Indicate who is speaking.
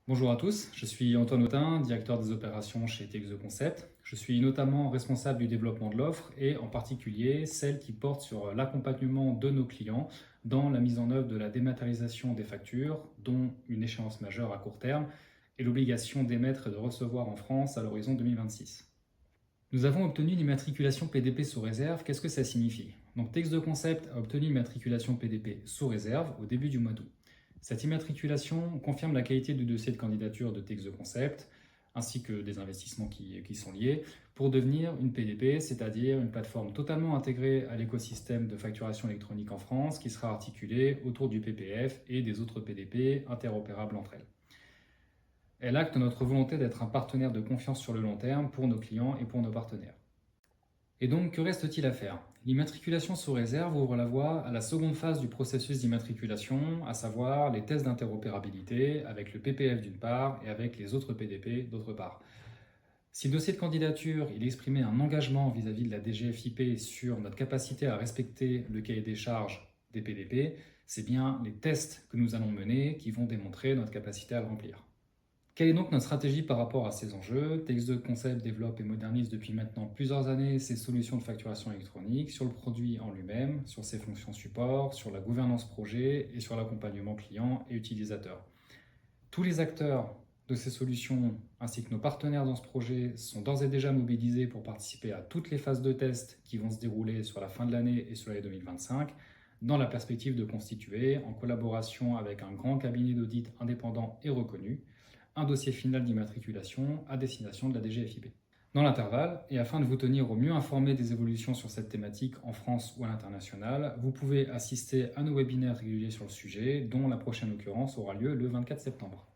Speaker 1: Bonjour à tous, je suis Antoine Autin, directeur des opérations chez TX The Concept. Je suis notamment responsable du développement de l'offre et en particulier celle qui porte sur l'accompagnement de nos clients dans la mise en œuvre de la dématérialisation des factures, dont une échéance majeure à court terme et l'obligation d'émettre et de recevoir en France à l'horizon 2026. Nous avons obtenu l'immatriculation PDP sous réserve. Qu'est-ce que ça signifie? Donc TX The Concept a obtenu l'immatriculation PDP sous réserve au début du mois d'août. Cette immatriculation confirme la qualité du dossier de candidature de TX The Concept, ainsi que des investissements qui sont liés, pour devenir une PDP, c'est-à-dire une plateforme totalement intégrée à l'écosystème de facturation électronique en France, qui sera articulée autour du PPF et des autres PDP interopérables entre elles. Elle acte notre volonté d'être un partenaire de confiance sur le long terme pour nos clients et pour nos partenaires. Et donc, que reste-t-il à faire? L'immatriculation sous réserve ouvre la voie à la seconde phase du processus d'immatriculation, à savoir les tests d'interopérabilité avec le PPF d'une part et avec les autres PDP d'autre part. Si le dossier de candidature il exprimait un engagement vis-à-vis de la DGFiP sur notre capacité à respecter le cahier des charges des PDP, c'est bien les tests que nous allons mener qui vont démontrer notre capacité à le remplir. Quelle est donc notre stratégie par rapport à ces enjeux? TX The Concept développe et modernise depuis maintenant plusieurs années ses solutions de facturation électronique sur le produit en lui-même, sur ses fonctions support, sur la gouvernance projet et sur l'accompagnement client et utilisateur. Tous les acteurs de ces solutions ainsi que nos partenaires dans ce projet sont d'ores et déjà mobilisés pour participer à toutes les phases de test qui vont se dérouler sur la fin de l'année et sur l'année 2025 dans la perspective de constituer, en collaboration avec un grand cabinet d'audit indépendant et reconnu, un dossier final d'immatriculation à destination de la DGFiP. Dans l'intervalle, et afin de vous tenir au mieux informé des évolutions sur cette thématique en France ou à l'international, vous pouvez assister à nos webinaires réguliers sur le sujet, dont la prochaine occurrence aura lieu le 24 septembre.